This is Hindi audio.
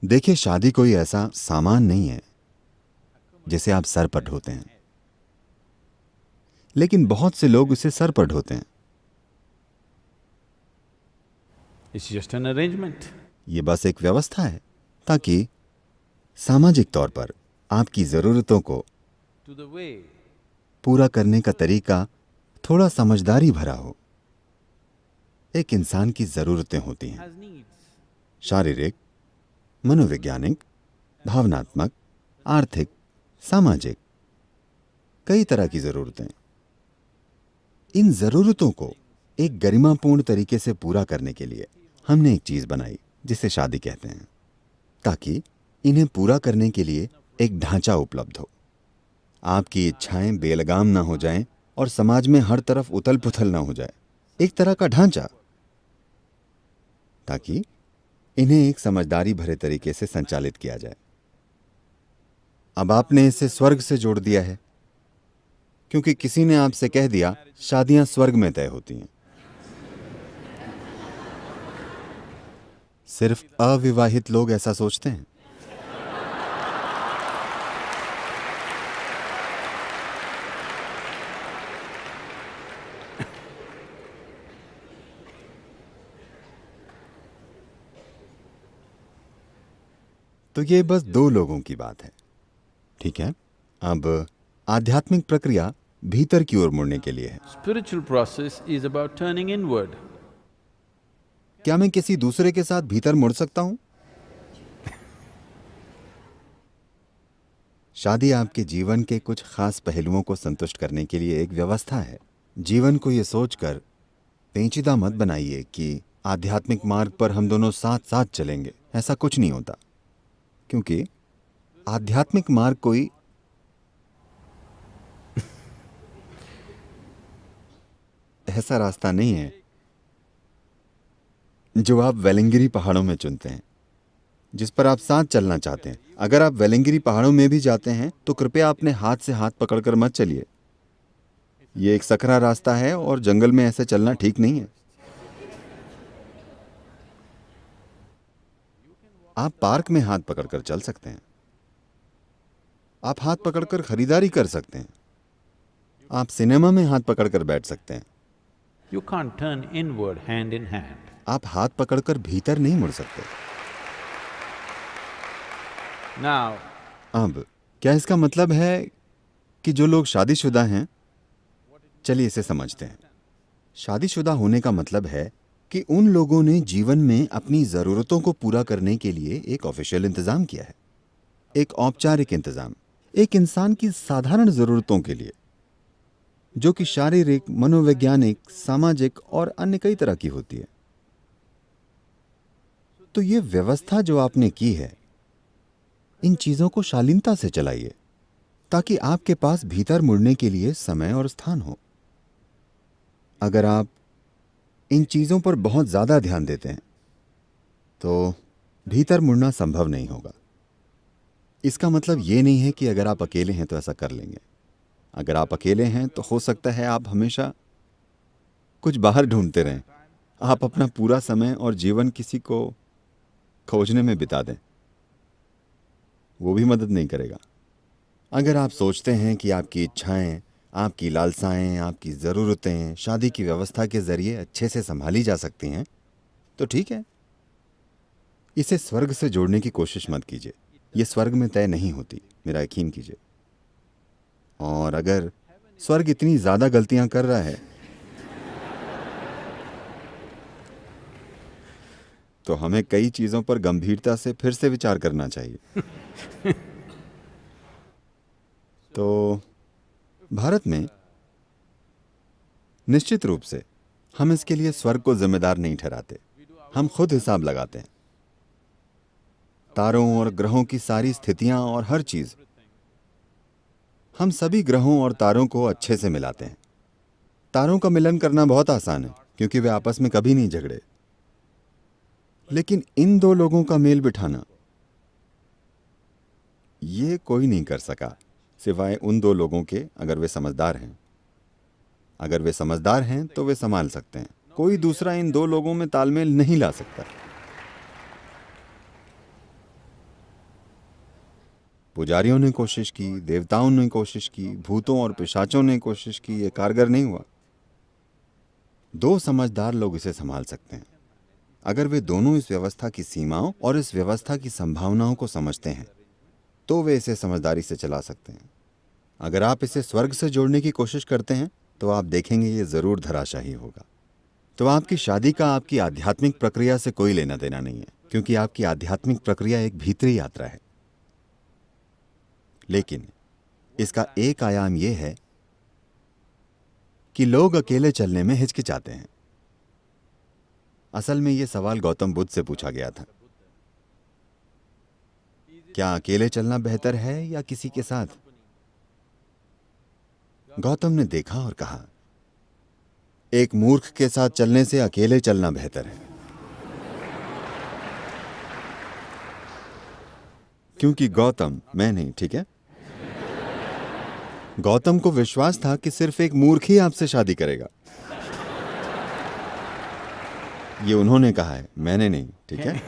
देखिए, शादी कोई ऐसा सामान नहीं है जिसे आप सर पर ढोते हैं, लेकिन बहुत से लोग उसे सर पर ढोते हैं। It's just an arrangement. ये बस एक व्यवस्था है ताकि सामाजिक तौर पर आपकी ज़रूरतों को To the way पूरा करने का तरीका थोड़ा समझदारी भरा हो। एक इंसान की ज़रूरतें होती हैं, has needs. शारीरिक, मनोवैज्ञानिक, भावनात्मक, आर्थिक, सामाजिक, कई तरह की ज़रूरतें। इन ज़रूरतों को एक गरिमापूर्ण तरीके से पूरा करने के लिए हमने एक चीज़ बनाई जिसे शादी कहते हैं, ताकि इन्हें पूरा करने के लिए एक ढांचा उपलब्ध हो। आपकी इच्छाएं बेलगाम ना हो जाएं और समाज में हर तरफ उथल पुथल ना हो जाए। एक तरह का ढांचा, ताकि इन्हें एक समझदारी भरे तरीके से संचालित किया जाए। अब आपने इसे स्वर्ग से जोड़ दिया है, क्योंकि किसी ने आपसे कह दिया शादियां स्वर्ग में तय होती हैं। सिर्फ अविवाहित लोग ऐसा सोचते हैं। तो ये बस दो लोगों की बात है, ठीक है। अब आध्यात्मिक प्रक्रिया भीतर की ओर मुड़ने के लिए है। Spiritual process is about turning inward. क्या मैं किसी दूसरे के साथ भीतर मुड़ सकता हूं? शादी आपके जीवन के कुछ खास पहलुओं को संतुष्ट करने के लिए एक व्यवस्था है। जीवन को यह सोचकर पेचीदा मत बनाइए कि आध्यात्मिक मार्ग पर हम दोनों साथ साथ चलेंगे। ऐसा कुछ नहीं होता, क्योंकि आध्यात्मिक मार्ग कोई ऐसा रास्ता नहीं है जो आप वेलिंगिरी पहाड़ों में चुनते हैं, जिस पर आप साथ चलना चाहते हैं। अगर आप वेलिंगिरी पहाड़ों में भी जाते हैं तो कृपया अपने हाथ से हाथ पकड़कर मत चलिए। यह एक सकरा रास्ता है और जंगल में ऐसे चलना ठीक नहीं है। आप पार्क में हाथ पकड़कर चल सकते हैं, आप हाथ पकड़कर खरीदारी कर सकते हैं, आप सिनेमा में हाथ पकड़कर बैठ सकते हैं। You can't turn inward hand in hand. आप हाथ पकड़कर भीतर नहीं मुड़ सकते। Now, अब क्या इसका मतलब है कि जो लोग शादीशुदा हैं, चलिए इसे समझते हैं। शादीशुदा होने का मतलब है कि उन लोगों ने जीवन में अपनी ज़रूरतों को पूरा करने के लिए एक ऑफिशियल इंतज़ाम किया है, एक औपचारिक इंतज़ाम, एक इंसान की साधारण ज़रूरतों के लिए, जो कि शारीरिक, मनोवैज्ञानिक, सामाजिक और अन्य कई तरह की होती है। तो ये व्यवस्था जो आपने की है, इन चीज़ों को शालीनता से चलाइए, ताकि आपके पास भीतर मुड़ने के लिए समय और स्थान हो। अगर आप इन चीज़ों पर बहुत ज़्यादा ध्यान देते हैं तो भीतर मुड़ना संभव नहीं होगा। इसका मतलब ये नहीं है कि अगर आप अकेले हैं तो ऐसा कर लेंगे। अगर आप अकेले हैं तो हो सकता है आप हमेशा कुछ बाहर ढूंढते रहें, आप अपना पूरा समय और जीवन किसी को खोजने में बिता दें, वो भी मदद नहीं करेगा। अगर आप सोचते हैं कि आपकी इच्छाएं, आपकी लालसाएं, आपकी ज़रूरतें शादी की व्यवस्था के ज़रिए अच्छे से संभाली जा सकती हैं, तो ठीक है। इसे स्वर्ग से जोड़ने की कोशिश मत कीजिए। ये स्वर्ग में तय नहीं होती, मेरा यकीन कीजिए। और अगर स्वर्ग इतनी ज़्यादा गलतियां कर रहा है तो हमें कई चीज़ों पर गंभीरता से फिर से विचार करना चाहिए। तो भारत में निश्चित रूप से हम इसके लिए स्वर्ग को जिम्मेदार नहीं ठहराते, हम खुद हिसाब लगाते हैं। तारों और ग्रहों की सारी स्थितियां और हर चीज, हम सभी ग्रहों और तारों को अच्छे से मिलाते हैं। तारों का मिलन करना बहुत आसान है, क्योंकि वे आपस में कभी नहीं झगड़े। लेकिन इन दो लोगों का मेल बिठाना, ये कोई नहीं कर सका सिवाय उन दो लोगों के, अगर वे समझदार हैं। अगर वे समझदार हैं तो वे संभाल सकते हैं। कोई दूसरा इन दो लोगों में तालमेल नहीं ला सकता। पुजारियों ने कोशिश की, देवताओं ने कोशिश की, भूतों और पिशाचों ने कोशिश की, ये कारगर नहीं हुआ। 2 समझदार लोग इसे संभाल सकते हैं। अगर वे दोनों इस व्यवस्था की सीमाओं और इस व्यवस्था की संभावनाओं को समझते हैं तो वे इसे समझदारी से चला सकते हैं। अगर आप इसे स्वर्ग से जोड़ने की कोशिश करते हैं तो आप देखेंगे ये जरूर धराशायी होगा। तो आपकी शादी का आपकी आध्यात्मिक प्रक्रिया से कोई लेना देना नहीं है, क्योंकि आपकी आध्यात्मिक प्रक्रिया एक भीतरी यात्रा है। लेकिन इसका एक आयाम यह है कि लोग अकेले चलने में हिचकिचाते हैं। असल में यह सवाल गौतम बुद्ध से पूछा गया था, क्या अकेले चलना बेहतर है या किसी के साथ? गौतम ने देखा और कहा, एक मूर्ख के साथ चलने से अकेले चलना बेहतर है, क्योंकि गौतम, मैं नहीं, ठीक है? गौतम को विश्वास था कि सिर्फ एक मूर्ख ही आपसे शादी करेगा। ये उन्होंने कहा है, मैंने नहीं, ठीक है?